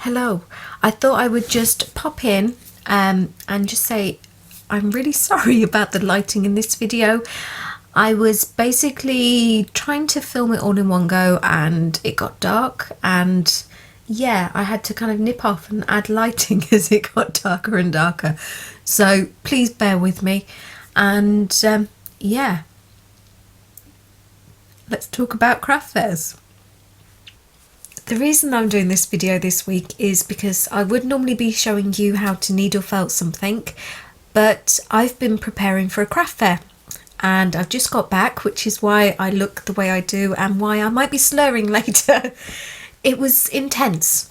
Hello. I thought I would just pop in and just say I'm really sorry about the lighting in this video. I was basically trying to film it all in one go and it got dark, and yeah, I had to kind of nip off and add lighting as it got darker and darker. So please bear with me, and yeah, let's talk about craft fairs. The reason I'm doing this video this week is because I would normally be showing you how to needle felt something, but I've been preparing for a craft fair and I've just got back, which is why I look the way I do and why I might be slurring later. It was intense.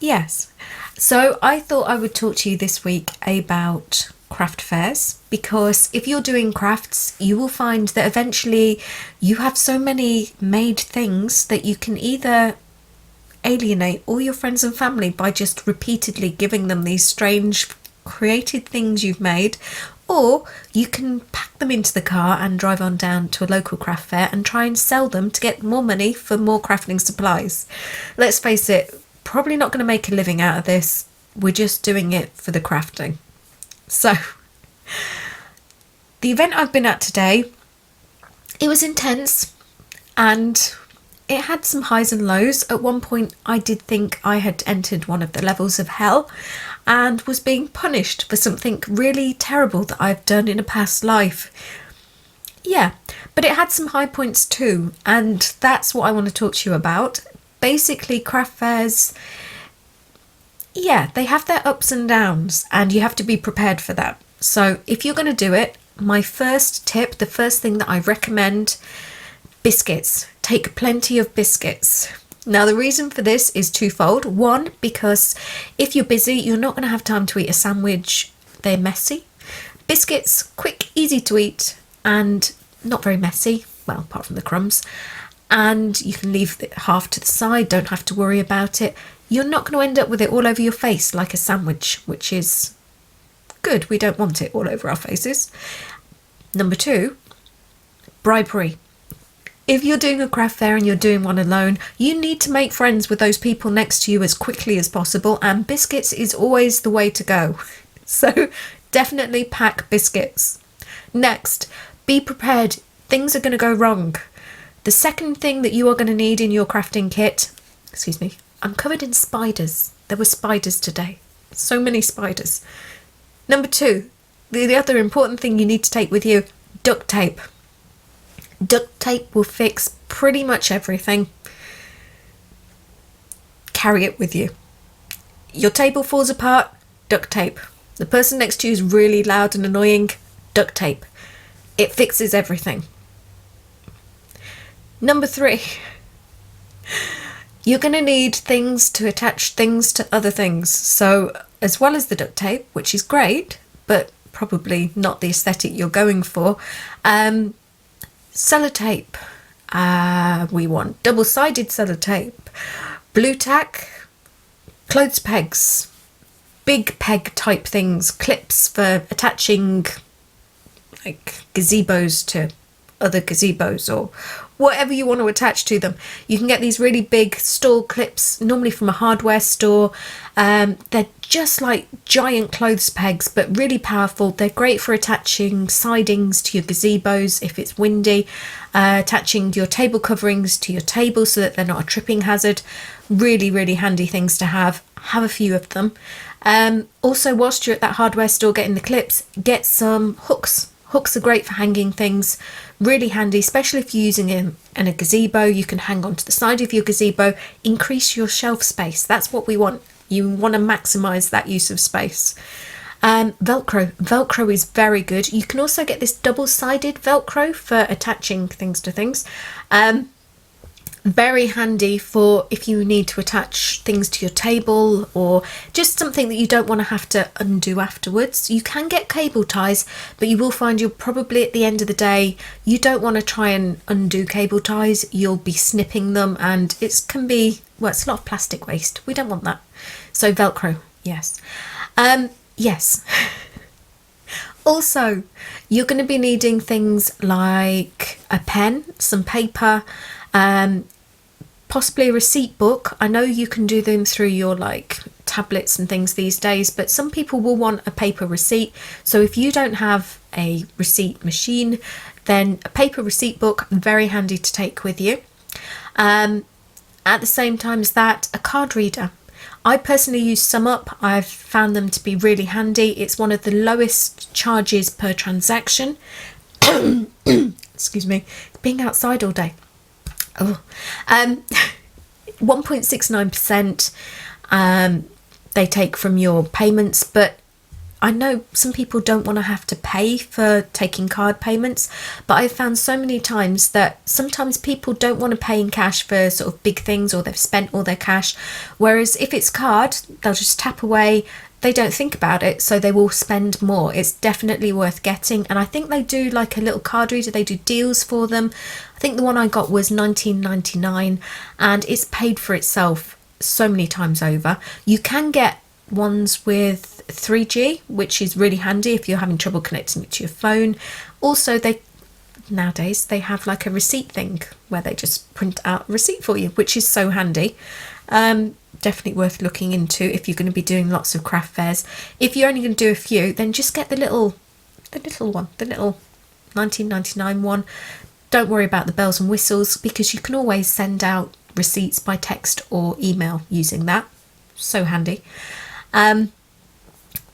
Yes. So I thought I would talk to you this week about craft fairs, because if you're doing crafts, you will find that eventually you have so many made things that you can either alienate all your friends and family by just repeatedly giving them these strange created things you've made, or you can pack them into the car and drive on down to a local craft fair and try and sell them to get more money for more crafting supplies. Let's face it, probably not going to make a living out of this. We're just doing it for the crafting. So the event I've been at today, it was intense and it had some highs and lows. At one point I did think I had entered one of the levels of hell and was being punished for something really terrible that I've done in a past life. Yeah, but it had some high points too, and that's what I want to talk to you about. Basically, craft fairs, yeah, they have their ups and downs and you have to be prepared for that. So if you're going to do it, my first tip, the first thing that I recommend, biscuits. Take plenty of biscuits. Now the reason for this is twofold. One, because if you're busy, you're not going to have time to eat a sandwich. They're messy. Biscuits, quick, easy to eat and not very messy, well, apart from the crumbs. And you can leave half to the side, don't have to worry about it. You're not going to end up with it all over your face like a sandwich, which is good. We don't want it all over our faces. Number two, bribery. If you're doing a craft fair and you're doing one alone, you need to make friends with those people next to you as quickly as possible, and biscuits is always the way to go. So definitely pack biscuits. Next, be prepared. Things are going to go wrong. The second thing that you are going to need in your crafting kit, excuse me, I'm covered in spiders. There were spiders today. So many spiders. Number two, the other important thing you need to take with you, duct tape. Duct tape will fix pretty much everything. Carry it with you. Your table falls apart, duct tape. The person next to you is really loud and annoying, duct tape. It fixes everything. Number three, you're going to need things to attach things to other things. So as well as the duct tape, which is great, but probably not the aesthetic you're going for, sellotape. We want double-sided sellotape, blue tack, clothes pegs, big peg type things, clips for attaching like gazebos to other gazebos or whatever you want to attach to them. You can get these really big stall clips, normally from a hardware store. They're just like giant clothes pegs, but really powerful. They're great for attaching sidings to your gazebos if it's windy, attaching your table coverings to your table so that they're not a tripping hazard. Really, really handy things to have. Have a few of them. Also, whilst you're at that hardware store getting the clips, get some hooks. Hooks are great for hanging things, really handy, especially if you're using it in a gazebo. You can hang onto the side of your gazebo, increase your shelf space. That's what we want. You want to maximise that use of space. Velcro. Velcro is very good. You can also get this double-sided Velcro for attaching things to things. Very handy for if you need to attach things to your table or just something that you don't want to have to undo afterwards. You can get cable ties, but you will find you'll probably at the end of the day, you don't want to try and undo cable ties. You'll be snipping them and it can be, well, it's a lot of plastic waste. We don't want that. So Velcro, yes. Yes. Also, you're going to be needing things like a pen, some paper, possibly a receipt book. I know you can do them through your like tablets and things these days, but some people will want a paper receipt. So if you don't have a receipt machine, then a paper receipt book, very handy to take with you. At the same time as that, a card reader. I personally use SumUp. I've found them to be really handy. It's one of the lowest charges per transaction. Excuse me, being outside all day. 1.69% they take from your payments, but I know some people don't want to have to pay for taking card payments, but I've found so many times that sometimes people don't want to pay in cash for sort of big things, or they've spent all their cash, whereas if it's card, they'll just tap away, they don't think about it, so they will spend more. It's definitely worth getting, and I think they do like a little card reader, they do deals for them. I think the one I got was $19.99, and it's paid for itself so many times over. You can get ones with 3G, which is really handy if you're having trouble connecting it to your phone. Also, nowadays they have like a receipt thing where they just print out a receipt for you, which is so handy. Definitely worth looking into if you're going to be doing lots of craft fairs. If you're only going to do a few, then just get the little one, the little $19.99 one. Don't worry about the bells and whistles, because you can always send out receipts by text or email using that. So handy.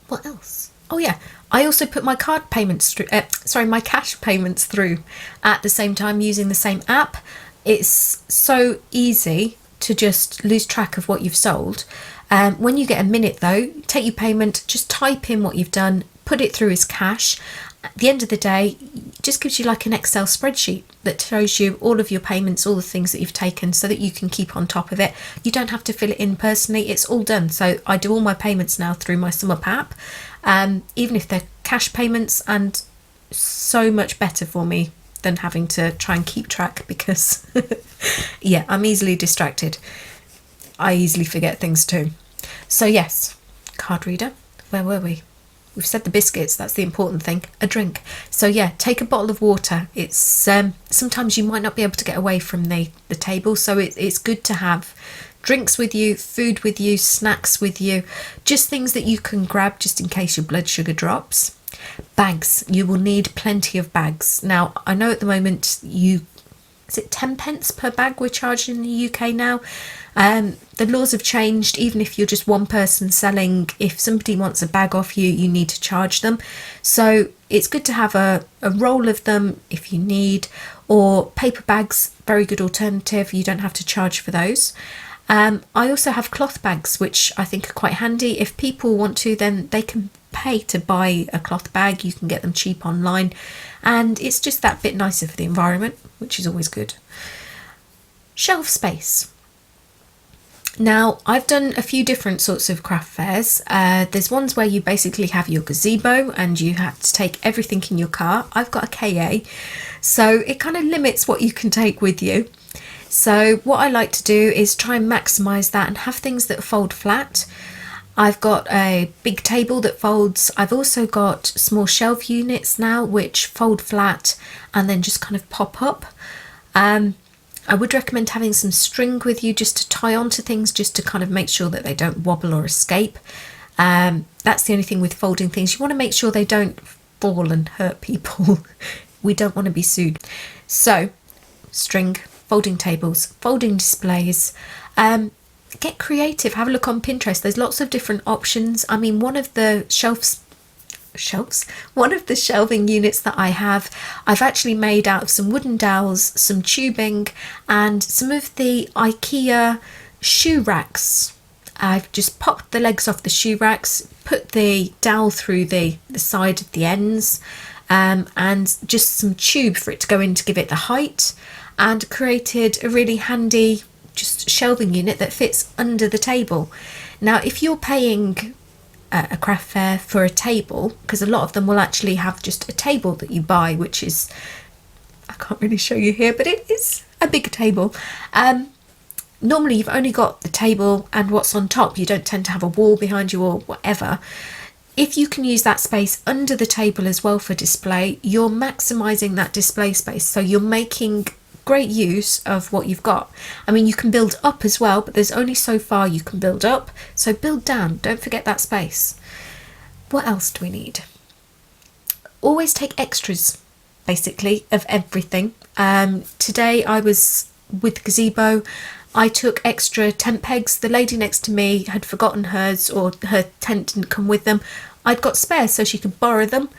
What else? Oh yeah, I also put my card payments through, my cash payments through at the same time using the same app. It's so easy to just lose track of what you've sold. When you get a minute though, take your payment, just type in what you've done, put it through as cash. At the end of the day, it just gives you like an Excel spreadsheet that shows you all of your payments, all the things that you've taken, so that you can keep on top of it. You don't have to fill it in personally, it's all done. So I do all my payments now through my SumUp app, even if they're cash payments, and so much better for me than having to try and keep track, because yeah, I'm easily distracted. I easily forget things too. So yes, card reader. Where were we? We've said the biscuits, that's the important thing. A drink. So yeah, take a bottle of water. It's sometimes you might not be able to get away from the table, so it's good to have drinks with you, food with you, snacks with you, just things that you can grab just in case your blood sugar drops. Bags. You will need plenty of bags. Now, I know at the moment is it 10 pence per bag we're charging in the UK now? The laws have changed. Even if you're just one person selling, if somebody wants a bag off you, you need to charge them. So it's good to have a roll of them if you need, or paper bags, very good alternative. You don't have to charge for those. I also have cloth bags, which I think are quite handy. If people want to, then they can pay to buy a cloth bag. You can get them cheap online, and it's just that bit nicer for the environment, which is always good. Shelf space. Now, I've done a few different sorts of craft fairs. There's ones where you basically have your gazebo and you have to take everything in your car. I've got a KA, so it kind of limits what you can take with you. So what I like to do is try and maximise that and have things that fold flat. I've got a big table that folds. I've also got small shelf units now which fold flat and then just kind of pop up. I would recommend having some string with you just to tie onto things, just to kind of make sure that they don't wobble or escape. That's the only thing with folding things. You want to make sure they don't fall and hurt people. We don't want to be sued. So, string, folding tables, folding displays. Get creative. Have a look on Pinterest. There's lots of different options. I mean, one of the shelving units that I have, I've actually made out of some wooden dowels, some tubing, and some of the IKEA shoe racks. I've just popped the legs off the shoe racks, put the dowel through the side of the ends, and just some tube for it to go in to give it the height, and created a really handy just shelving unit that fits under the table. Now, if you're paying a craft fair for a table, because a lot of them will actually have just a table that you buy, which is, I can't really show you here, but it is a big table. Normally you've only got the table and what's on top. You don't tend to have a wall behind you or whatever. If you can use that space under the table as well for display, you're maximising that display space. So you're making great use of what you've got. I mean, you can build up as well, but there's only so far you can build up. So build down, don't forget that space. What else do we need? Always take extras, basically, of everything. Today I was with the gazebo. I took extra tent pegs. The lady next to me had forgotten hers, or her tent didn't come with them. I'd got spares so she could borrow them.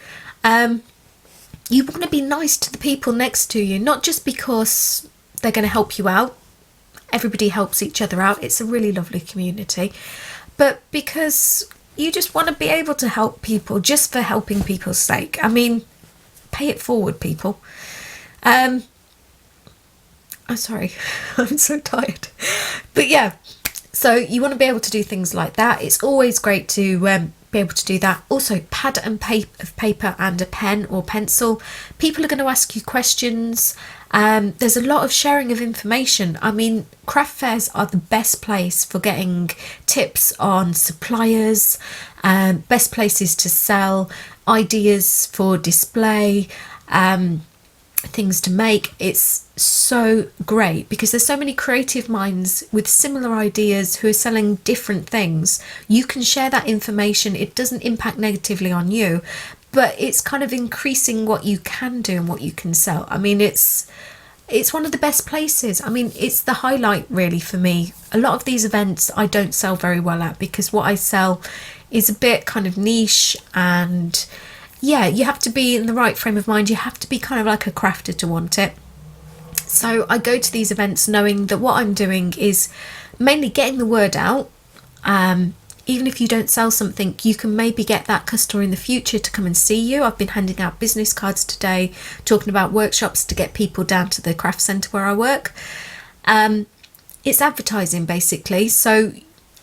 You want to be nice to the people next to you, not just because they're going to help you out. Everybody helps each other out. It's a really lovely community. But because you just want to be able to help people just for helping people's sake. I mean, pay it forward, people. I'm sorry, I'm so tired. But yeah, so you want to be able to do things like that. It's always great to be able to do that. Also, pad and paper and a pen or pencil. People are going to ask you questions. There's a lot of sharing of information. I mean, craft fairs are the best place for getting tips on suppliers, best places to sell, ideas for display, things to make. It's so great because there's so many creative minds with similar ideas who are selling different things. You can share that information. It doesn't impact negatively on you, but it's kind of increasing what you can do and what you can sell. I mean, it's one of the best places. I mean, it's the highlight really for me. A lot of these events I don't sell very well at because what I sell is a bit kind of niche, and yeah, you have to be in the right frame of mind. You have to be kind of like a crafter to want it. So I go to these events knowing that what I'm doing is mainly getting the word out. Even if you don't sell something, you can maybe get that customer in the future to come and see you. I've been handing out business cards today, talking about workshops to get people down to the craft centre where I work. It's advertising basically. So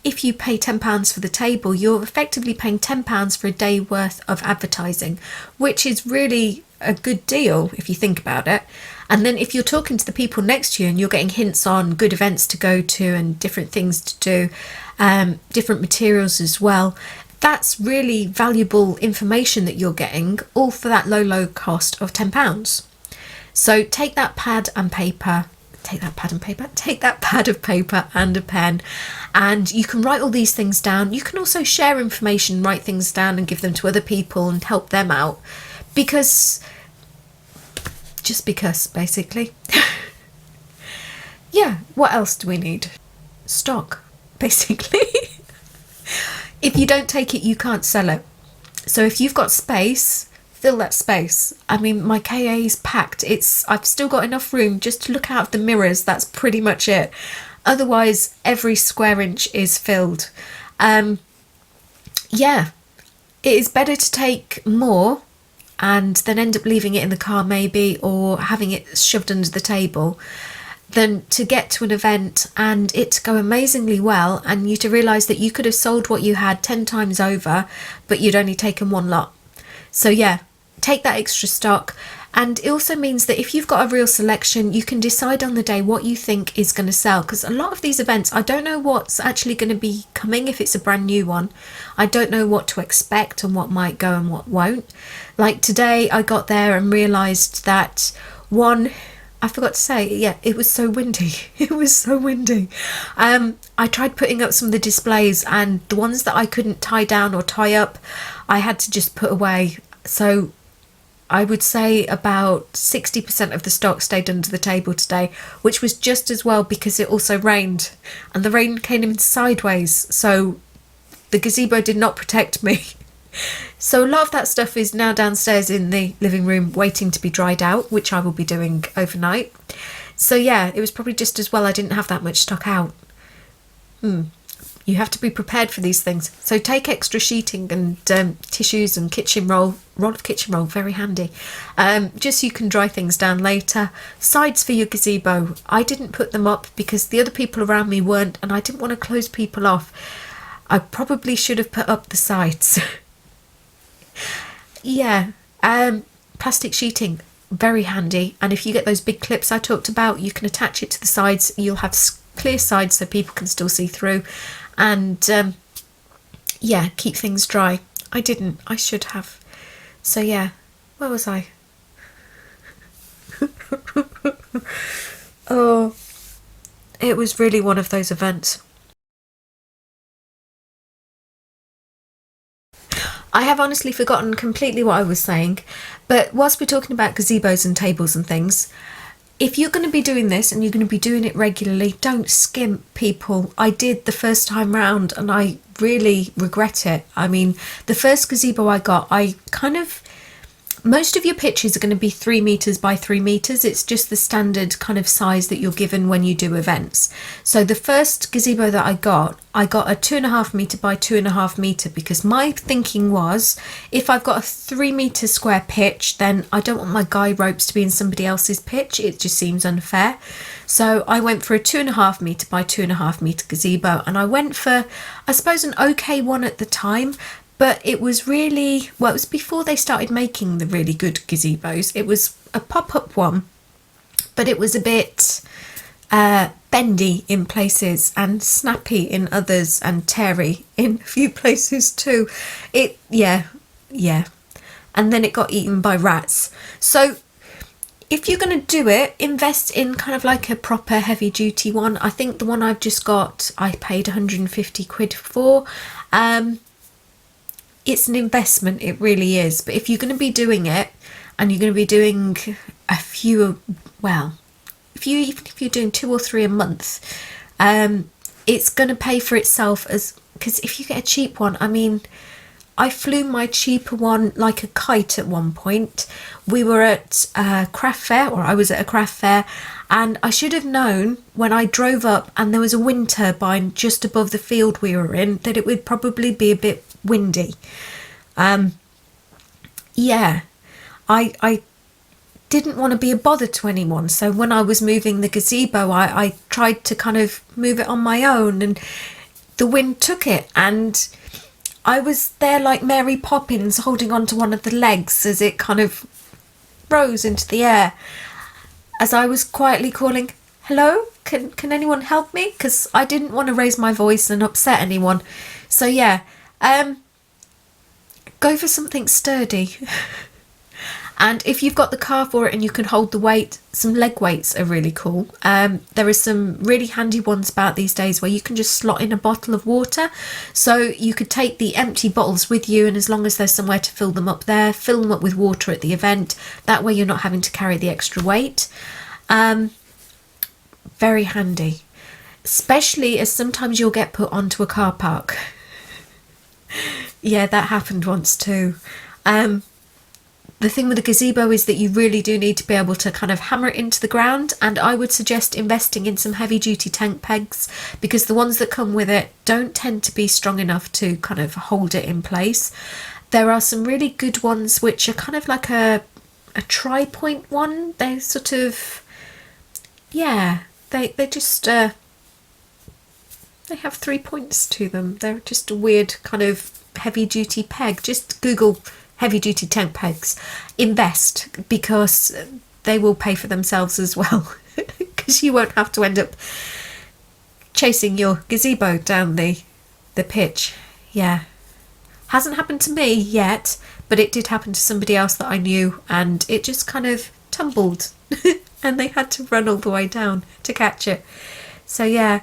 if you pay £10 for the table, you're effectively paying £10 for a day worth of advertising, which is really a good deal if you think about it. And then if you're talking to the people next to you and you're getting hints on good events to go to and different things to do, different materials as well, that's really valuable information that you're getting, all for that low cost of £10. So take that pad of paper and a pen, and you can write all these things down. You can also share information, write things down and give them to other people and help them out, because basically. Yeah, what else do we need? Stock, basically. If you don't take it, you can't sell it. So if you've got space, fill that space. I mean, my KA is packed. I've still got enough room just to look out of the mirrors. That's pretty much it. Otherwise, every square inch is filled. Yeah, it is better to take more and then end up leaving it in the car maybe, or having it shoved under the table, than to get to an event and it to go amazingly well and you to realise that you could have sold what you had 10 times over, but you'd only taken one lot. So yeah, take that extra stock. And it also means that if you've got a real selection, you can decide on the day what you think is going to sell. Because a lot of these events, I don't know what's actually going to be coming if it's a brand new one. I don't know what to expect and what might go and what won't. Like today, I got there and realised that I forgot to say, yeah, it was so windy. It was so windy. I tried putting up some of the displays, and the ones that I couldn't tie down or tie up, I had to just put away. So I would say about 60% of the stock stayed under the table today, which was just as well because it also rained, and the rain came in sideways, so the gazebo did not protect me. So a lot of that stuff is now downstairs in the living room waiting to be dried out, which I will be doing overnight. So yeah, it was probably just as well I didn't have that much stock out. You have to be prepared for these things. So take extra sheeting and tissues and roll of kitchen roll, very handy. Just so you can dry things down later. Sides for your gazebo. I didn't put them up because the other people around me weren't, and I didn't want to close people off. I probably should have put up the sides. Yeah, plastic sheeting, very handy. And if you get those big clips I talked about, you can attach it to the sides. You'll have clear sides so people can still see through. And yeah, keep things dry. I didn't. I should have. So yeah, where was I? Oh, it was really one of those events. I have honestly forgotten completely what I was saying, but whilst we're talking about gazebos and tables and things, if you're going to be doing this and you're going to be doing it regularly, don't skimp, people. I did the first time round and I really regret it. I mean, the first gazebo I got, I kind of, most of your pitches are going to be 3 meters by 3 meters. It's just the standard kind of size that you're given when you do events. So the first gazebo that I got a 2.5 meter by 2.5 meter, because my thinking was, if I've got a 3 meter square pitch, then I don't want my guy ropes to be in somebody else's pitch. It just seems unfair. So I went for a 2.5 meter by 2.5 meter gazebo, and I went for, I suppose, an okay one at the time. But it was really, well, it was before they started making the really good gazebos. It was a pop-up one, but it was a bit bendy in places and snappy in others and teary in a few places too. Yeah. And then it got eaten by rats. So if you're going to do it, invest in kind of like a proper heavy duty one. I think the one I've just got, I paid 150 quid for. It's an investment, it really is. But if you're going to be doing it, and you're going to be doing a few, well, even if you're doing 2 or 3 a month, it's going to pay for itself, as because if you get a cheap one, I mean, I flew my cheaper one like a kite at one point. We were at a craft fair, or I was at a craft fair, and I should have known when I drove up and there was a wind turbine just above the field we were in that it would probably be a bit windy. Yeah, I didn't want to be a bother to anyone, so when I was moving the gazebo, I tried to kind of move it on my own, and the wind took it, and I was there like Mary Poppins holding onto one of the legs as it kind of rose into the air, as I was quietly calling, hello, can anyone help me? Because I didn't want to raise my voice and upset anyone. So yeah, go for something sturdy. And if you've got the car for it and you can hold the weight, some leg weights are really cool. There are some really handy ones about these days where you can just slot in a bottle of water. So you could take the empty bottles with you, and as long as there's somewhere to fill them up there, fill them up with water at the event. That way you're not having to carry the extra weight. Very handy. Especially as sometimes you'll get put onto a car park. Yeah, that happened once too. The thing with the gazebo is that you really do need to be able to kind of hammer it into the ground, and I would suggest investing in some heavy duty tank pegs, because the ones that come with it don't tend to be strong enough to kind of hold it in place. There are some really good ones which are kind of like a tri-point one. They're sort of, yeah, they just they have 3 points to them. They're just a weird kind of heavy duty peg. Just Google heavy duty tank pegs. Invest, because they will pay for themselves as well, because you won't have to end up chasing your gazebo down the pitch. Yeah, hasn't happened to me yet, but it did happen to somebody else that I knew, and it just kind of tumbled and they had to run all the way down to catch it. So yeah.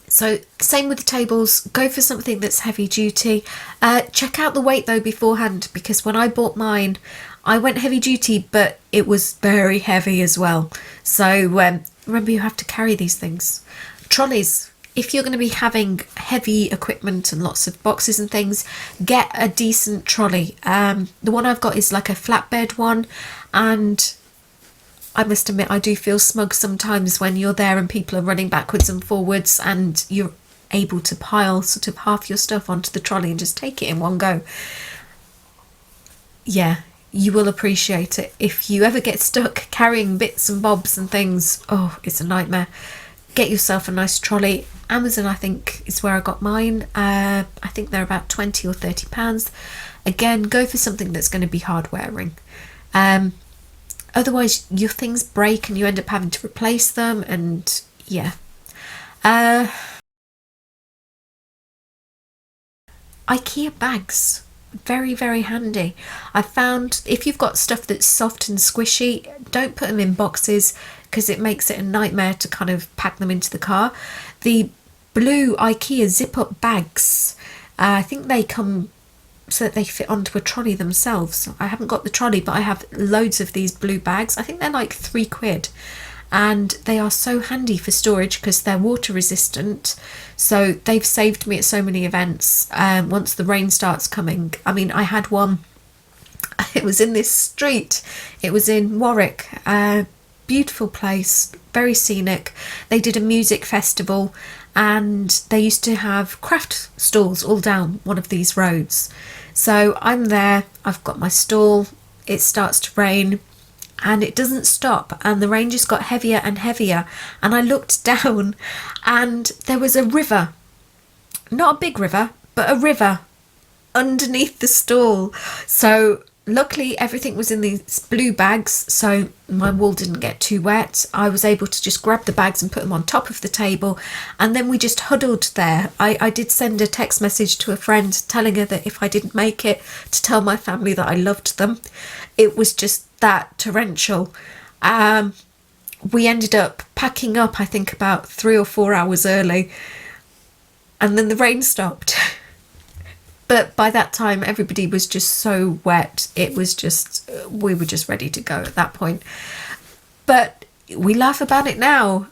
So same with the tables, go for something that's heavy duty. Check out the weight though beforehand, because when I bought mine, I went heavy duty, but it was very heavy as well. So remember, you have to carry these things. Trolleys, if you're going to be having heavy equipment and lots of boxes and things, get a decent trolley. The one I've got is like a flatbed one, and I must admit, I do feel smug sometimes when you're there and people are running backwards and forwards and you're able to pile sort of half your stuff onto the trolley and just take it in one go. Yeah, you will appreciate it. If you ever get stuck carrying bits and bobs and things, oh, it's a nightmare. Get yourself a nice trolley. Amazon, I think, is where I got mine. I think they're about 20 or 30 pounds. Again, go for something that's going to be hard wearing. Otherwise your things break and you end up having to replace them, and yeah. IKEA bags. very, very handy. I found if you've got stuff that's soft and squishy, don't put them in boxes because it makes it a nightmare to kind of pack them into the car. The blue IKEA zip up bags, I think they come so that they fit onto a trolley themselves. I haven't got the trolley, but I have loads of these blue bags. I think they're like £3, and they are so handy for storage because they're water resistant. So they've saved me at so many events. Once the rain starts coming, I mean, I had one, it was in this street, it was in Warwick, beautiful place, very scenic. They did a music festival and they used to have craft stalls all down one of these roads. So I'm there, I've got my stall, it starts to rain and it doesn't stop, and the rain just got heavier and heavier, and I looked down and there was a river, not a big river, but a river underneath the stall. So luckily everything was in these blue bags, so my wall didn't get too wet. I was able to just grab the bags and put them on top of the table, and then we just huddled there. I did send a text message to a friend telling her that if I didn't make it, to tell my family that I loved them. It was just that torrential. We ended up packing up, I think, about 3 or 4 hours early, and then the rain stopped. But by that time, everybody was just so wet. It was just, we were just ready to go at that point. But we laugh about it now.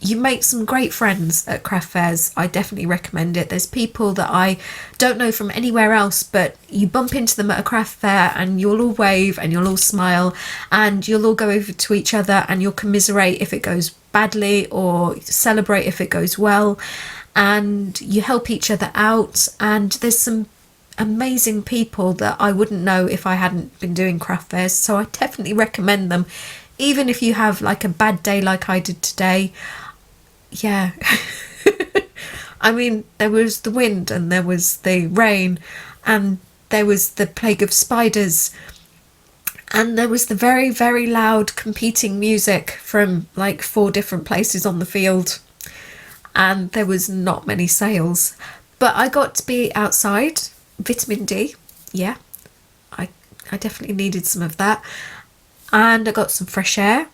You make some great friends at craft fairs. I definitely recommend it. There's people that I don't know from anywhere else, but you bump into them at a craft fair and you'll all wave and you'll all smile and you'll all go over to each other and you'll commiserate if it goes badly or celebrate if it goes well. And you help each other out, and there's some amazing people that I wouldn't know if I hadn't been doing craft fairs, so I definitely recommend them, even if you have like a bad day like I did today. Yeah. I mean, there was the wind and there was the rain and there was the plague of spiders and there was the very, very loud competing music from like 4 different places on the field. And there was not many sales, but I got to be outside. Vitamin D, yeah, I definitely needed some of that, and I got some fresh air,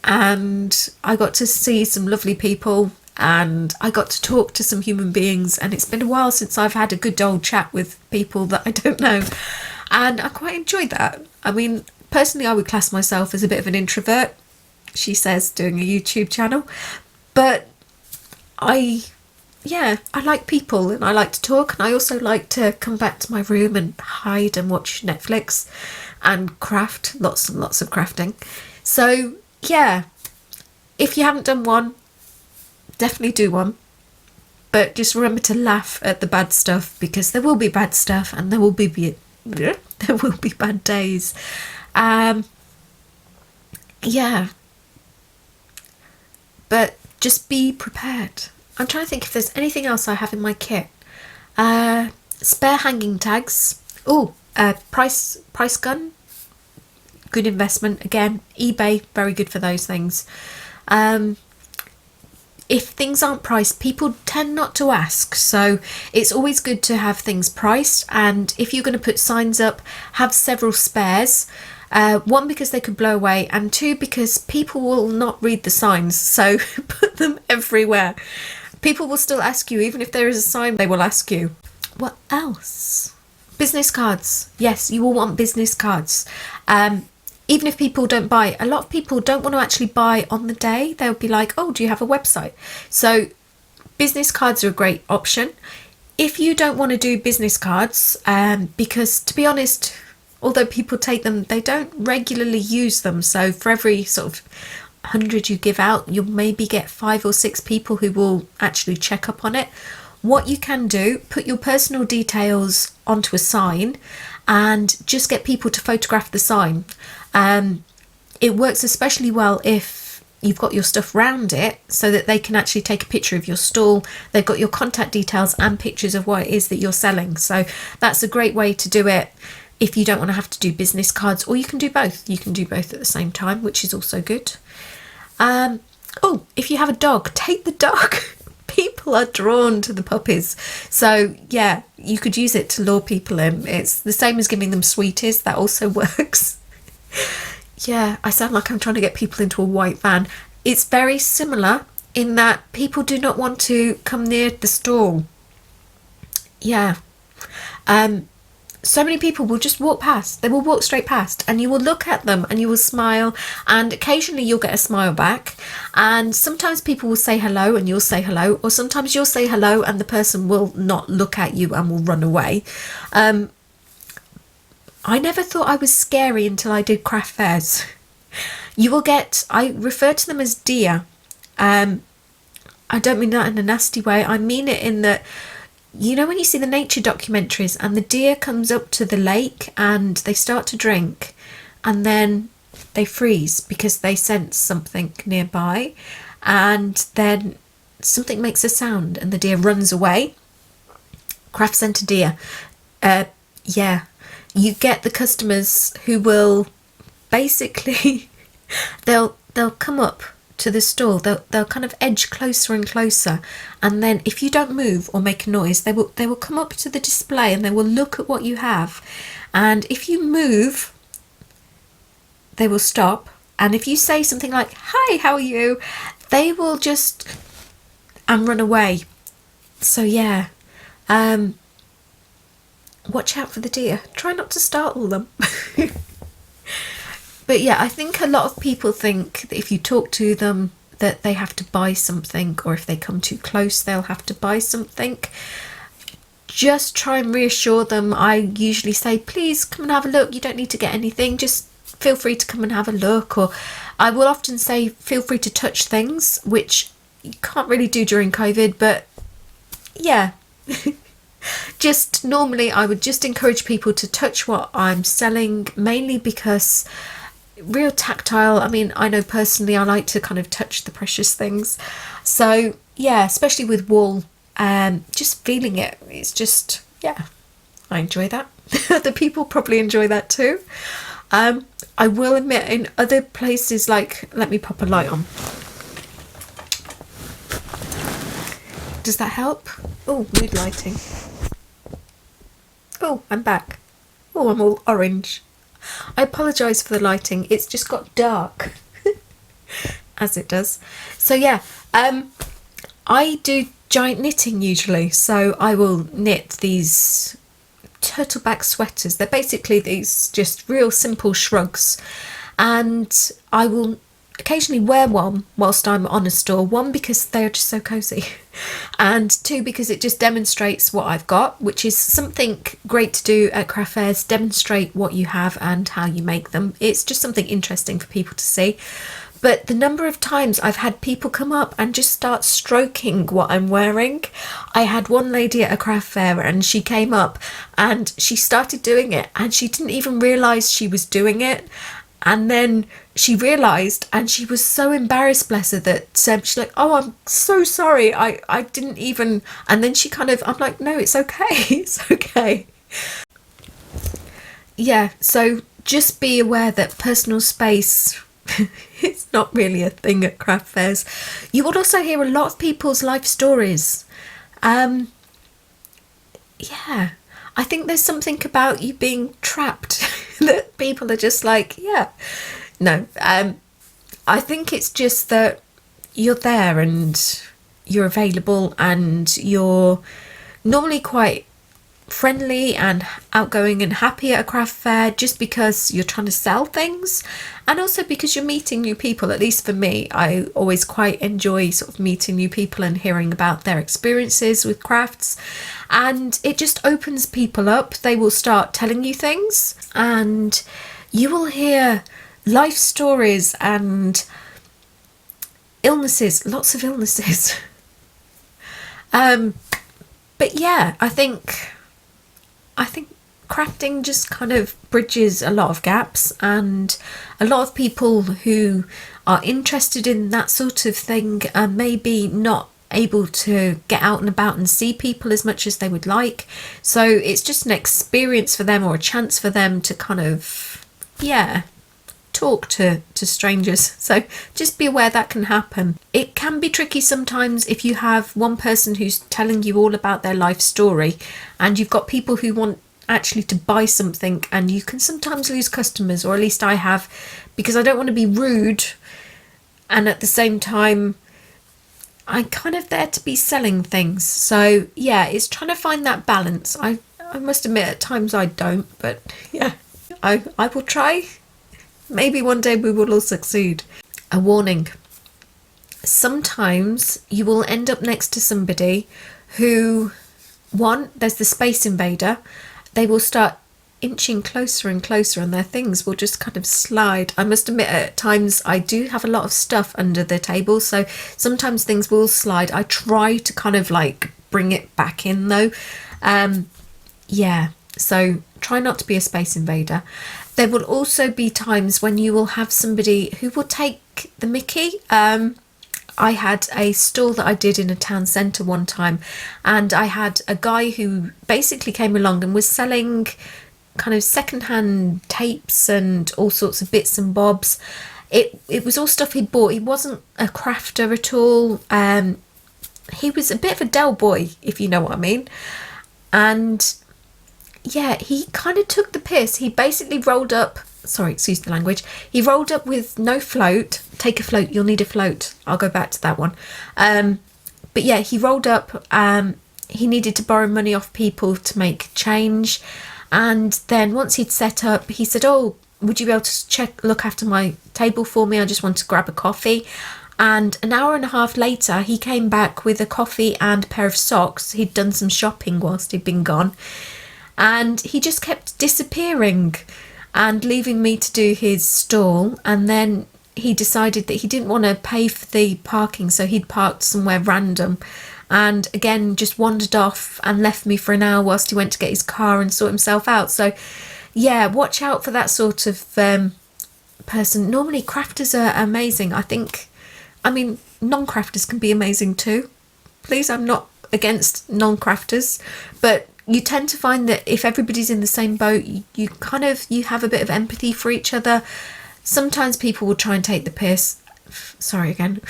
and I got to see some lovely people, and I got to talk to some human beings, and it's been a while since I've had a good old chat with people that I don't know, and I quite enjoyed that. I mean, personally, I would class myself as a bit of an introvert, she says, doing a YouTube channel, but I like people and I like to talk, and I also like to come back to my room and hide and watch Netflix and craft, lots and lots of crafting. So yeah, if you haven't done one, definitely do one, but just remember to laugh at the bad stuff, because there will be bad stuff and there will be bad days. Yeah, but just be prepared. I'm trying to think if there's anything else I have in my kit. Spare hanging tags. Oh, price gun. Good investment. Again, eBay, very good for those things. If things aren't priced, people tend not to ask. So it's always good to have things priced. And if you're going to put signs up, have several spares. 1, because they could blow away, and 2, because people will not read the signs, so put them everywhere. People will still ask you, even if there is a sign, they will ask you. What else? Business cards. Yes, you will want business cards. Even if people don't buy, a lot of people don't want to actually buy on the day. They'll be like, oh, do you have a website? So business cards are a great option. If you don't want to do business cards, because to be honest, although people take them, they don't regularly use them. So for every sort of 100 you give out, you'll maybe get 5 or 6 people who will actually check up on it. What you can do, put your personal details onto a sign and just get people to photograph the sign. It works especially well if you've got your stuff round it, so that they can actually take a picture of your stall. They've got your contact details and pictures of what it is that you're selling. So that's a great way to do it if you don't want to have to do business cards, or you can do both. You can do both at the same time, which is also good. If you have a dog, take the dog. people are drawn to the puppies. So yeah, you could use it to lure people in. It's the same as giving them sweeties. That also works. Yeah, I sound like I'm trying to get people into a white van. It's very similar in that people do not want to come near the stall. Yeah. So many people will just walk past. They will walk straight past, and you will look at them and you will smile, and occasionally you'll get a smile back, and sometimes people will say hello and you'll say hello, or sometimes you'll say hello and the person will not look at you and will run away. I never thought I was scary until I did craft fairs. You will get, I refer to them as deer. I don't mean that in a nasty way. I mean it in that, you know, when you see the nature documentaries and the deer comes up to the lake and they start to drink and then they freeze because they sense something nearby, and then something makes a sound and the deer runs away. Craft centre deer. Yeah, you get the customers who will basically they'll come up to the stall, they'll kind of edge closer and closer, and then if you don't move or make a noise, they will come up to the display and they will look at what you have, and if you move they will stop, and if you say something like "Hi, how are you?" they will just and run away. So yeah, watch out for the deer. Try not to startle them. But yeah, I think a lot of people think that if you talk to them that they have to buy something, or if they come too close they'll have to buy something. Just try and reassure them. I usually say, please come and have a look. You don't need to get anything. Just feel free to come and have a look. Or I will often say, feel free to touch things, which you can't really do during COVID, but yeah. Just normally I would just encourage people to touch what I'm selling, mainly because real tactile. I mean, I know personally I like to kind of touch the precious things. So yeah, especially with wool, just feeling it, it's just, yeah, I enjoy that. Other people probably enjoy that too. I will admit, in other places, like, let me pop a light on. Does that help? Oh, mood lighting. Oh, I'm back. Oh, I'm all orange. I apologise for the lighting. It's just got dark. As it does. So yeah, I do giant knitting usually. So I will knit these turtleback sweaters. They're basically these just real simple shrugs. And I will occasionally wear one whilst I'm on a store. One, because they are just so cosy, and two, because it just demonstrates what I've got, which is something great to do at craft fairs. Demonstrate what you have and how you make them. It's just something interesting for people to see. But the number of times I've had people come up and just start stroking what I'm wearing. I had one lady at a craft fair and she came up and she started doing it and she didn't even realise she was doing it. And then she realised, and she was so embarrassed, bless her, that she's like, oh, I'm so sorry, I didn't even... And then she kind of, I'm like, no, it's okay, it's okay. Yeah, so just be aware that personal space it's not really a thing at craft fairs. You would also hear a lot of people's life stories. Yeah, I think there's something about you being trapped that people are just like, yeah. No, I think it's just that you're there and you're available and you're normally quite friendly and outgoing and happy at a craft fair, just because you're trying to sell things, and also because you're meeting new people. At least for me, I always quite enjoy sort of meeting new people and hearing about their experiences with crafts, and it just opens people up. They will start telling you things and you will hear life stories and illnesses, lots of illnesses. But yeah, I think crafting just kind of bridges a lot of gaps, and a lot of people who are interested in that sort of thing are maybe not able to get out and about and see people as much as they would like. So it's just an experience for them, or a chance for them to kind of, yeah, talk to strangers. So just be aware that can happen. It can be tricky sometimes if you have one person who's telling you all about their life story and you've got people who want actually to buy something, and you can sometimes lose customers, or at least I have, because I don't want to be rude and at the same time I'm kind of there to be selling things. So yeah, it's trying to find that balance. I must admit at times I don't, but yeah, I will try. Maybe one day we will all succeed. A warning: sometimes you will end up next to somebody who, one, there's the space invader. They will start inching closer and closer and their things will just kind of slide. I must admit at times I do have a lot of stuff under the table, so sometimes things will slide. I try to kind of like bring it back in though. Yeah, so try not to be a space invader. There will also be times when you will have somebody who will take the mickey. I had a stall that I did in a town centre one time, and I had a guy who basically came along and was selling kind of secondhand tapes and all sorts of bits and bobs. It was all stuff he'd bought. He wasn't a crafter at all. He was a bit of a Del boy, if you know what I mean. And yeah, he kind of took the piss. He basically rolled up, sorry, excuse the language, he rolled up with no float. Take a float, you'll need a float. I'll go back to that one. But yeah, he rolled up. He needed to borrow money off people to make change. And then once he'd set up, he said, oh, would you be able to look after my table for me? I just want to grab a coffee. And an hour and a half later, he came back with a coffee and a pair of socks. He'd done some shopping whilst he'd been gone. And he just kept disappearing and leaving me to do his stall. And then he decided that he didn't want to pay for the parking, so he'd parked somewhere random. And again, just wandered off and left me for an hour whilst he went to get his car and sort himself out. So yeah, watch out for that sort of person. Normally crafters are amazing. I mean, non-crafters can be amazing too. Please, I'm not against non-crafters, but you tend to find that if everybody's in the same boat, you have a bit of empathy for each other. Sometimes people will try and take the piss. Sorry again.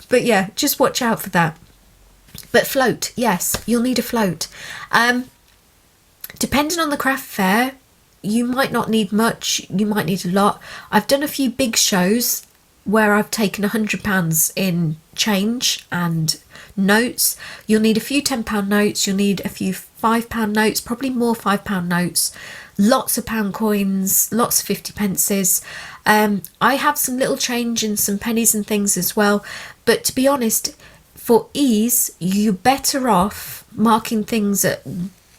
But yeah, just watch out for that. But float, yes, you'll need a float. Depending on the craft fair, you might not need much, you might need a lot. I've done a few big shows where I've taken £100 in change and notes. You'll need a few £10 notes, you'll need a few £5 notes, probably more £5 notes, lots of pound coins, lots of 50 pences. I have some little change and some pennies and things as well, but to be honest, for ease, you're better off marking things at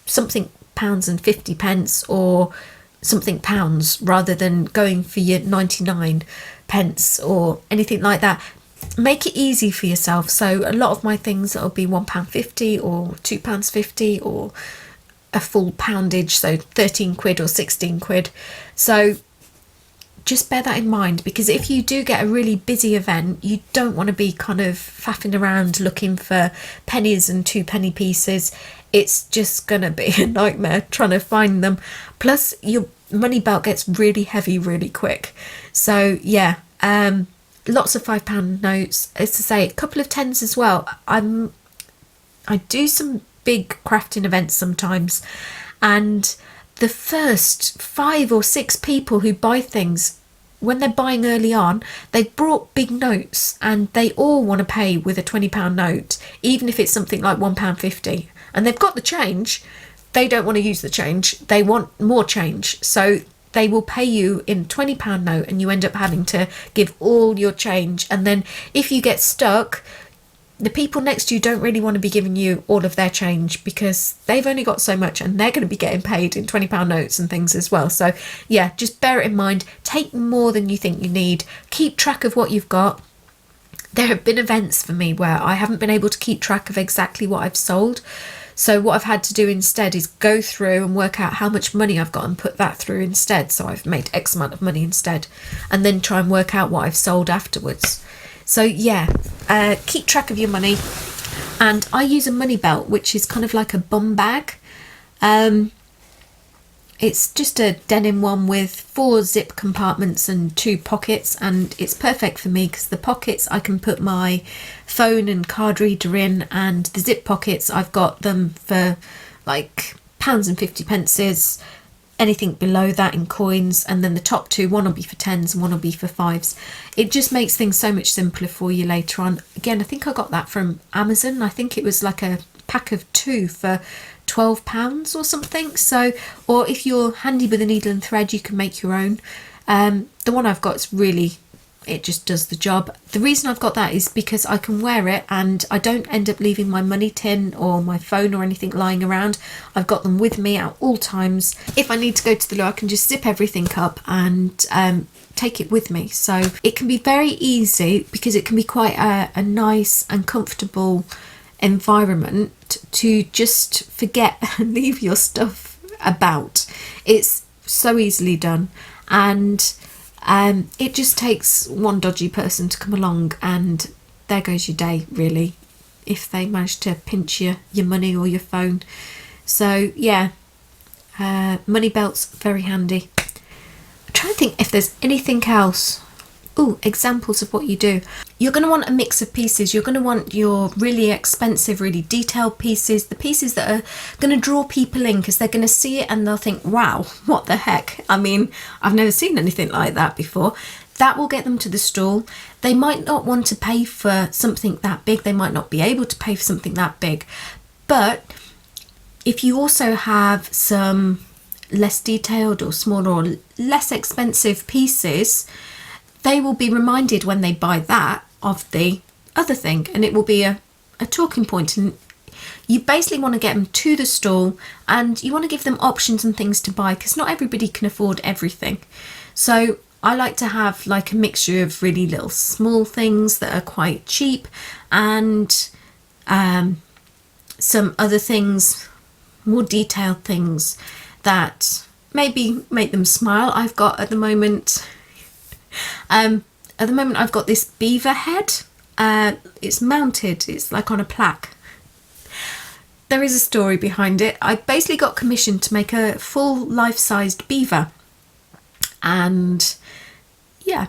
something pounds and 50 pence or something pounds rather than going for your 99 pence or anything like that. Make it easy for yourself. So a lot of my things will be £1.50 or £2.50 or a full poundage, so 13 quid or 16 quid. So just bear that in mind, because if you do get a really busy event, you don't want to be kind of faffing around looking for pennies and 2 penny pieces. It's just gonna be a nightmare trying to find them. Plus your money belt gets really heavy really quick. So yeah, lots of £5 notes, as to say, a couple of tens as well. I do some big crafting events sometimes, and the first 5 or 6 people who buy things, when they're buying early on, they've brought big notes and they all want to pay with a £20 note, even if it's something like £1.50, and they've got the change. They don't want to use the change, they want more change, so they will pay you in £20 note, and you end up having to give all your change. And then if you get stuck, the people next to you don't really want to be giving you all of their change, because they've only got so much and they're going to be getting paid in £20 notes and things as well. So yeah, just bear it in mind. Take more than you think you need. Keep track of what you've got. There have been events for me where I haven't been able to keep track of exactly what I've sold. So what I've had to do instead is go through and work out how much money I've got and put that through instead. So I've made X amount of money instead, and then try and work out what I've sold afterwards. So yeah, keep track of your money. And I use a money belt, which is kind of like a bum bag. It's just a denim one with 4 zip compartments and 2 pockets, and it's perfect for me because the pockets I can put my phone and card reader in, and the zip pockets I've got them for like pounds and 50 pences, anything below that in coins, and then the top 2, one will be for 10s and one will be for 5s. It just makes things so much simpler for you later on. Again, I think I got that from Amazon. I think it was like a pack of 2 for £12 or something. So, or if you're handy with a needle and thread, you can make your own. The one I've got is really, it just does the job. The reason I've got that is because I can wear it and I don't end up leaving my money tin or my phone or anything lying around. I've got them with me at all times. If I need to go to the loo, I can just zip everything up and take it with me. So it can be very easy because it can be quite a nice and comfortable environment to just forget and leave your stuff about. It's so easily done, and it just takes one dodgy person to come along and there goes your day, really, if they manage to pinch your money or your phone. So yeah, money belt's very handy. I'm trying to think if there's anything else. Oh, examples of what you do. You're going to want a mix of pieces. You're going to want your really expensive, really detailed pieces, the pieces that are going to draw people in because they're going to see it and they'll think, wow, what the heck? I mean, I've never seen anything like that before. That will get them to the stall. They might not want to pay for something that big. They might not be able to pay for something that big. But if you also have some less detailed or smaller or less expensive pieces, they will be reminded when they buy that of the other thing, and it will be a talking point. And you basically want to get them to the stall and you want to give them options and things to buy because not everybody can afford everything. So I like to have like a mixture of really little small things that are quite cheap and some other things, more detailed things that maybe make them smile. I've got at the moment I've got this beaver head. It's mounted, it's like on a plaque. There is a story behind it. I basically got commissioned to make a full life-sized beaver, and yeah,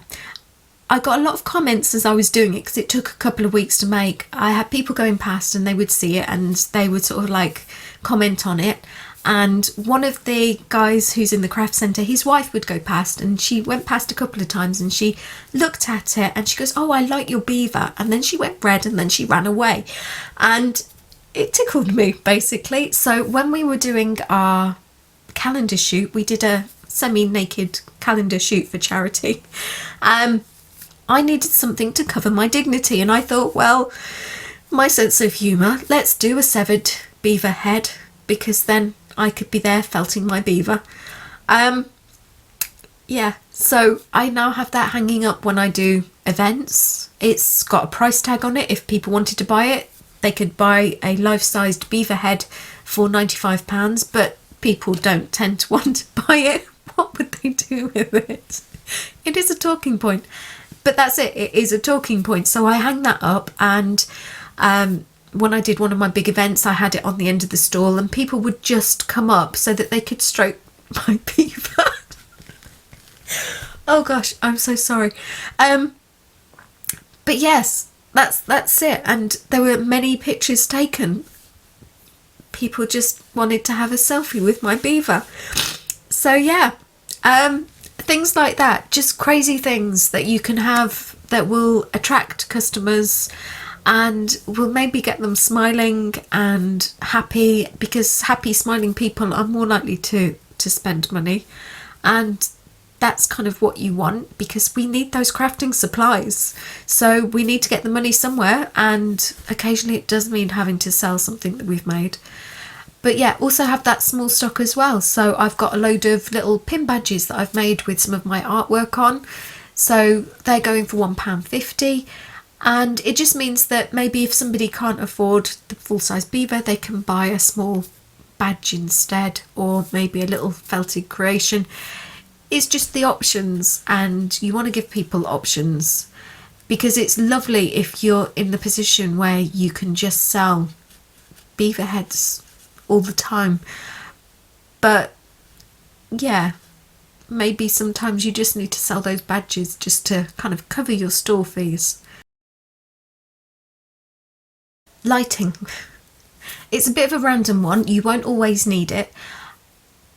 I got a lot of comments as I was doing it because it took a couple of weeks to make. I had people going past and they would see it and they would sort of like comment on it. And one of the guys who's in the craft centre, his wife would go past, and she went past a couple of times and she looked at it and she goes, oh, I like your beaver. And then she went red and then she ran away. And it tickled me, basically. So when we were doing our calendar shoot, we did a semi-naked calendar shoot for charity. I needed something to cover my dignity, and I thought, well, my sense of humour, let's do a severed beaver head, because then I could be there felting my beaver. Yeah, so I now have that hanging up when I do events. It's got a price tag on it. If people wanted to buy it, they could buy a life-sized beaver head for £95, but people don't tend to want to buy it. What would they do with it? It is a talking point. But that's it. It is a talking point. So I hang that up, and when I did one of my big events, I had it on the end of the stall, and people would just come up so that they could stroke my beaver. Oh gosh, I'm so sorry. But yes, that's it. And there were many pictures taken. People just wanted to have a selfie with my beaver. So yeah, things like that, just crazy things that you can have that will attract customers and will maybe get them smiling and happy, because happy smiling people are more likely to spend money, and that's kind of what you want, because we need those crafting supplies, so we need to get the money somewhere, and occasionally it does mean having to sell something that we've made. But yeah, also have that small stock as well. So I've got a load of little pin badges that I've made with some of my artwork on. So they're going for £1.50. And it just means that maybe if somebody can't afford the full-size beaver, they can buy a small badge instead, or maybe a little felted creation. It's just the options, and you want to give people options, because it's lovely if you're in the position where you can just sell beaver heads all the time, but yeah, maybe sometimes you just need to sell those badges just to kind of cover your store fees. Lighting. It's a bit of a random one. You won't always need it.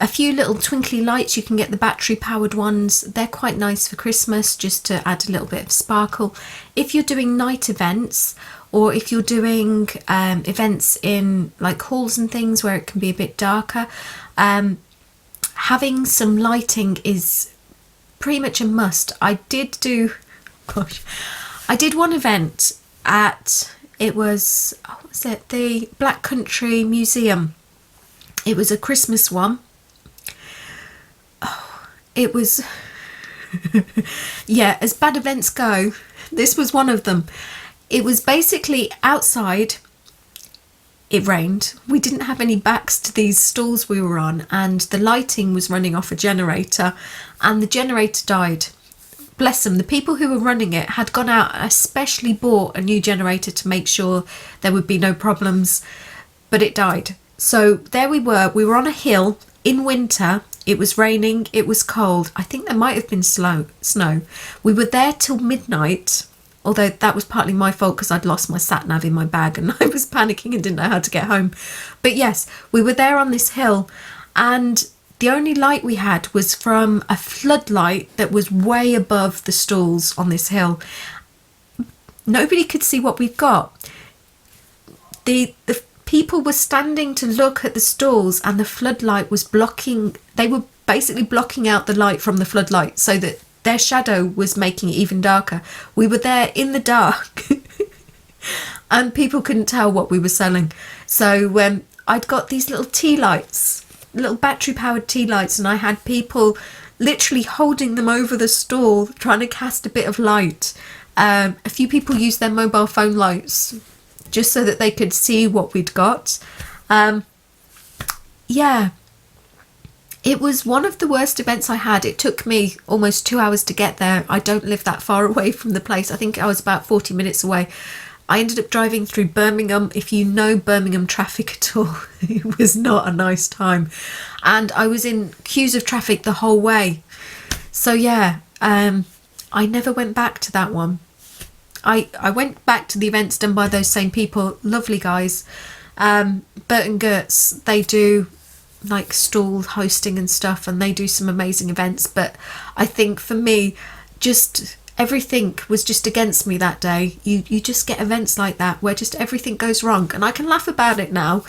A few little twinkly lights, you can get the battery powered ones. They're quite nice for Christmas, just to add a little bit of sparkle. If you're doing night events, or if you're doing events in like halls and things where it can be a bit darker, having some lighting is pretty much a must. I did one event at, it was, what was it, the Black Country Museum. It was a Christmas one. It was, yeah, as bad events go, this was one of them. It was basically outside. It rained. We didn't have any backs to these stalls we were on, and the lighting was running off a generator, and the generator died. Bless them, the people who were running it had gone out and especially bought a new generator to make sure there would be no problems, but it died. So there we were on a hill in winter. It was raining, it was cold. I think there might have been snow. We were there till midnight, although that was partly my fault because I'd lost my sat nav in my bag and I was panicking and didn't know how to get home. But yes, we were there on this hill, and the only light we had was from a floodlight that was way above the stalls on this hill. Nobody could see what we've got. The people were standing to look at the stalls, and the floodlight was blocking. They were basically blocking out the light from the floodlight so that their shadow was making it even darker. We were there in the dark and people couldn't tell what we were selling. So I'd got these little tea lights, little battery powered tea lights, and I had people literally holding them over the stall trying to cast a bit of light. A few people used their mobile phone lights just so that they could see what we'd got. Yeah, it was one of the worst events I had. It took me almost 2 hours to get there. I don't live that far away from the place. I think I was about 40 minutes away. I ended up driving through Birmingham. If you know Birmingham traffic at all, it was not a nice time. And I was in queues of traffic the whole way. So yeah, I never went back to that one. I went back to the events done by those same people, lovely guys. Bert and Gertz, they do like stall hosting and stuff, and they do some amazing events. But I think for me, just everything was just against me that day. You just get events like that where just everything goes wrong, and I can laugh about it now.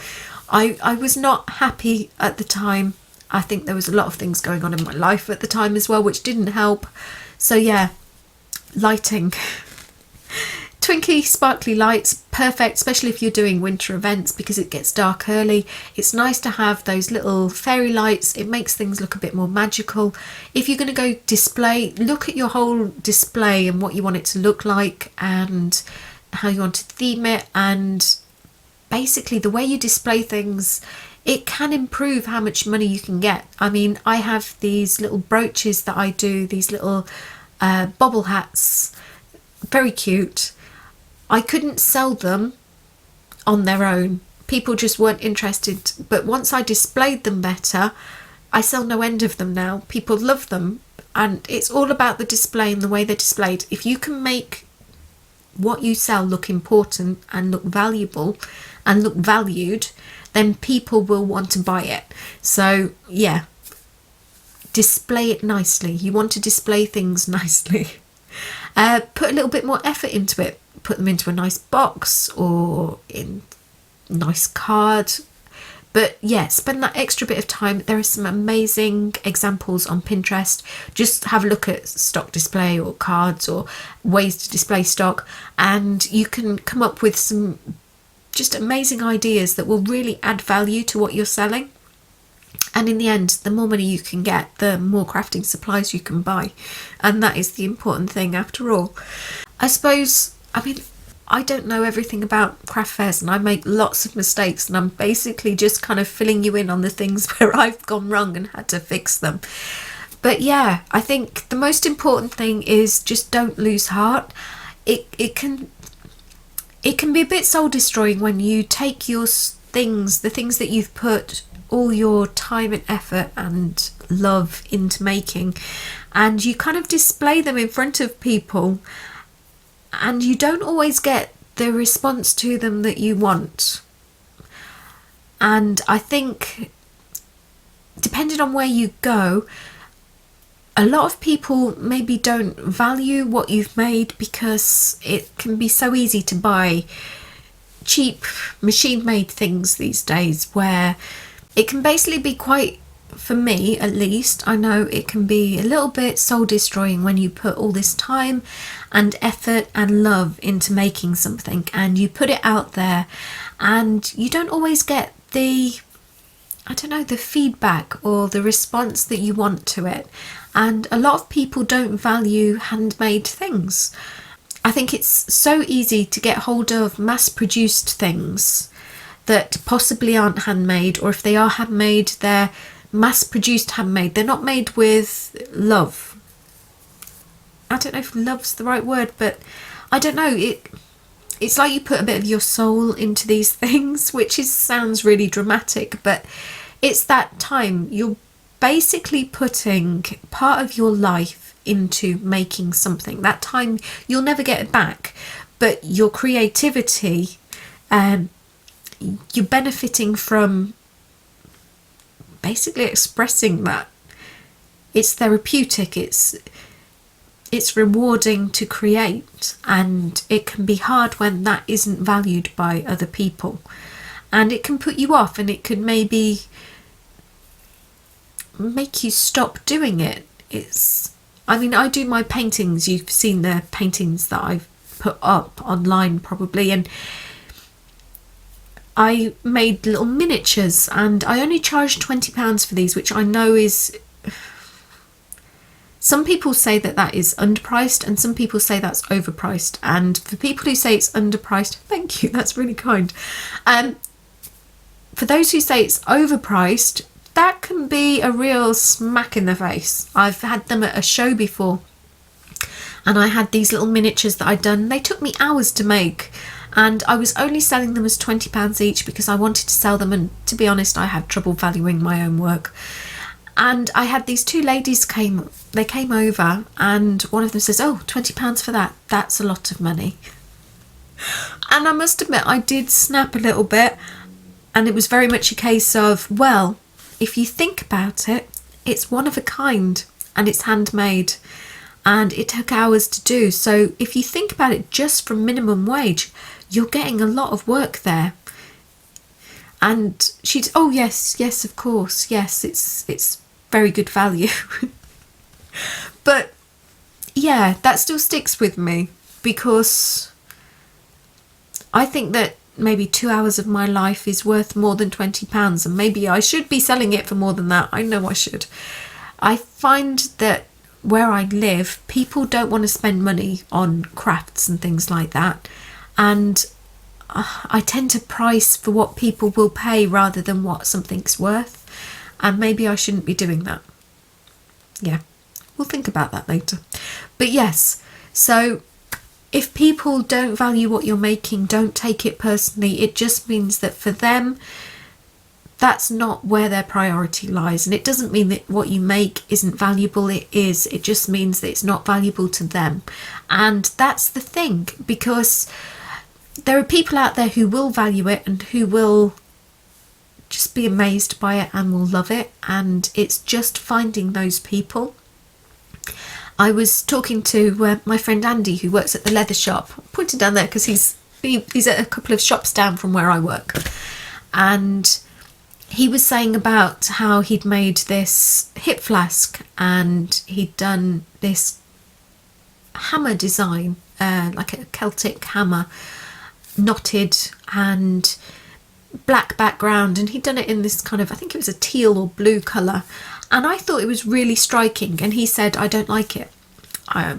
I was not happy at the time. I think there was a lot of things going on in my life at the time as well, which didn't help. So yeah, lighting. Twinky sparkly lights, perfect, especially if you're doing winter events because it gets dark early. It's nice to have those little fairy lights. It makes things look a bit more magical. If you're going to go display, look at your whole display and what you want it to look like and how you want to theme it, and basically the way you display things, it can improve how much money you can get. I mean, I have these little brooches that I do, these little bobble hats, very cute. I couldn't sell them on their own. People just weren't interested. But once I displayed them better, I sell no end of them now. People love them. And it's all about the display and the way they're displayed. If you can make what you sell look important and look valuable and look valued, then people will want to buy it. So yeah, display it nicely. You want to display things nicely. Put a little bit more effort into it. Put them into a nice box or in nice card. But yeah, spend that extra bit of time. There are some amazing examples on Pinterest. Just have a look at stock display or cards or ways to display stock, and you can come up with some just amazing ideas that will really add value to what you're selling. And in the end, the more money you can get, the more crafting supplies you can buy. And that is the important thing after all. I suppose, I mean, I don't know everything about craft fairs and I make lots of mistakes, and I'm basically just kind of filling you in on the things where I've gone wrong and had to fix them. But yeah, I think the most important thing is just don't lose heart. It can be a bit soul destroying when you take your things, the things that you've put all your time and effort and love into making, and you kind of display them in front of people, and you don't always get the response to them that you want. And I think, depending on where you go, a lot of people maybe don't value what you've made, because it can be so easy to buy cheap machine-made things these days, where it can basically be quite, for me at least, I know it can be a little bit soul-destroying when you put all this time and effort and love into making something, and you put it out there and you don't always get the feedback or the response that you want to it. And a lot of people don't value handmade things. I think it's so easy to get hold of mass-produced things that possibly aren't handmade, or if they are handmade, they're mass-produced handmade. They're not made with love. I don't know if love's the right word, but I don't know. It's like you put a bit of your soul into these things, which sounds really dramatic, but it's that time. You're basically putting part of your life into making something. That time, you'll never get it back, but your creativity, you're benefiting from basically expressing that. It's therapeutic, it's rewarding to create, and it can be hard when that isn't valued by other people, and it can put you off, and it could maybe make you stop doing it. I do my paintings. You've seen the paintings that I've put up online probably, and I made little miniatures, and I only charged £20 for these, which I know is, some people say that is underpriced, and some people say that's overpriced. And for people who say it's underpriced, thank you, that's really kind. For those who say it's overpriced, that can be a real smack in the face. I've had them at a show before, and I had these little miniatures that I'd done. They took me hours to make, and I was only selling them as £20 each because I wanted to sell them, and to be honest, I had trouble valuing my own work. And I had these two ladies came over, and one of them says, "Oh, £20 for that, that's a lot of money." And I must admit, I did snap a little bit, and it was very much a case of, well, if you think about it, it's one of a kind, and it's handmade, and it took hours to do. So if you think about it just from minimum wage, you're getting a lot of work there. And she'd, "Oh yes, of course, yes, it's very good value." But yeah, that still sticks with me, because I think that maybe 2 hours of my life is worth more than £20, and maybe I should be selling it for more than that. I know I should. I find that where I live, people don't want to spend money on crafts and things like that, and I tend to price for what people will pay rather than what something's worth, and maybe I shouldn't be doing that. Yeah, we'll think about that later. But yes, so if people don't value what you're making, don't take it personally. It just means that for them, that's not where their priority lies. And it doesn't mean that what you make isn't valuable. It is. It just means that it's not valuable to them. And that's the thing, because there are people out there who will value it and who will just be amazed by it and will love it. And it's just finding those people. I was talking to my friend Andy, who works at the leather shop. I pointed down there because he's at a couple of shops down from where I work, and he was saying about how he'd made this hip flask, and he'd done this hammer design, like a Celtic hammer, knotted and black background, and he'd done it in this kind of, I think it was a teal or blue colour. And I thought it was really striking, and he said, "I don't like it. I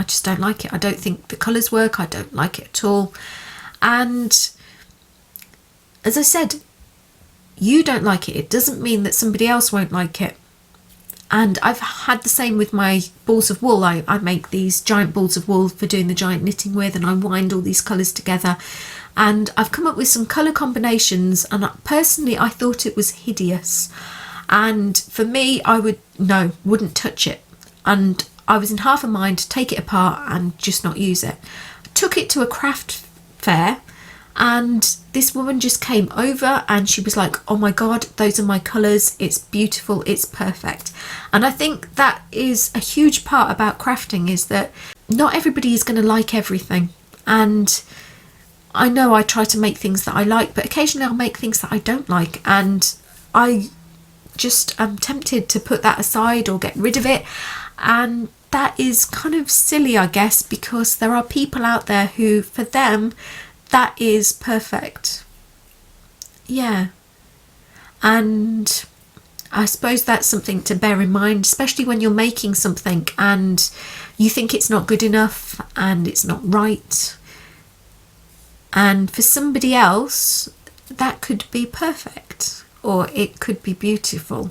just don't like it. I don't think the colours work. I don't like it at all." And as I said, you don't like it. It doesn't mean that somebody else won't like it. And I've had the same with my balls of wool. I make these giant balls of wool for doing the giant knitting with, and I wind all these colours together. and I've come up with some colour combinations, and personally I thought it was hideous, and for me I wouldn't touch it, and I was in half a mind to take it apart and just not use it. I took it to a craft fair, and this woman just came over and she was like, oh my god, those are my colours, it's beautiful, it's perfect. And I think that is a huge part about crafting, is that not everybody is going to like everything. And I know I try to make things that I like, but occasionally I'll make things that I don't like, and I just am tempted to put that aside or get rid of it. And that is kind of silly, I guess, because there are people out there who, for them, that is perfect. Yeah. And I suppose that's something to bear in mind, especially when you're making something and you think it's not good enough and it's not right. And for somebody else, that could be perfect, or it could be beautiful.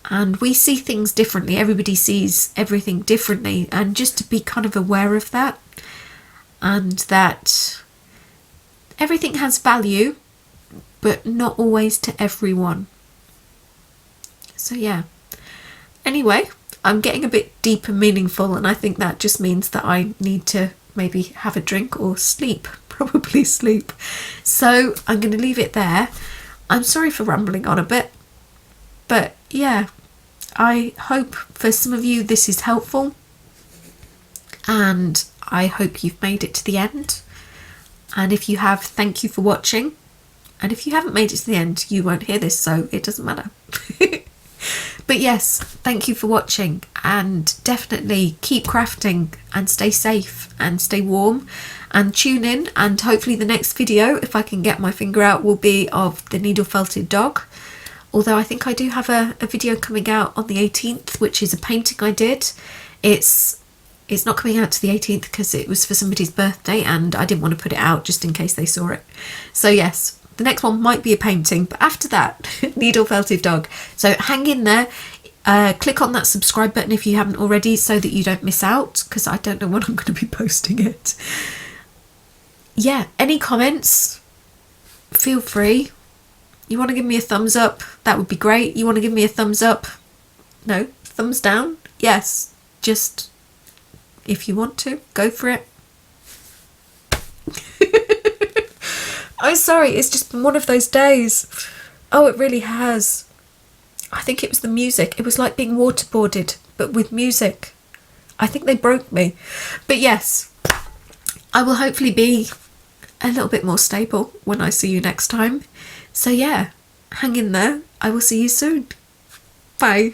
And we see things differently. Everybody sees everything differently. And just to be kind of aware of that, and that everything has value, but not always to everyone. So yeah. Anyway, I'm getting a bit deep and meaningful, and I think that just means that I need to maybe have a drink or sleep. Probably sleep. So I'm going to leave it there. I'm sorry for rambling on a bit, but yeah, I hope for some of you this is helpful, and I hope you've made it to the end. And if you have, thank you for watching. And if you haven't made it to the end, you won't hear this, so it doesn't matter. But yes, thank you for watching, and definitely keep crafting and stay safe and stay warm, and tune in, and hopefully the next video, if I can get my finger out, will be of the needle felted dog. Although I think I do have a video coming out on the 18th, which is a painting I did. It's not coming out to the 18th because it was for somebody's birthday and I didn't want to put it out just in case they saw it. So yes, the next one might be a painting, but after that, needle felted dog. So hang in there. Click on that subscribe button if you haven't already, so that you don't miss out, because I don't know when I'm going to be posting it. Yeah, any comments, feel free. You want to give me a thumbs up, that would be great. You want to give me a thumbs up? No, thumbs down? Yes, just if you want to, go for it. I'm sorry, it's just been one of those days. Oh, it really has. I think it was the music. It was like being waterboarded, but with music. I think they broke me. But yes, I will hopefully be a little bit more stable when I see you next time. So yeah, hang in there. I will see you soon. Bye.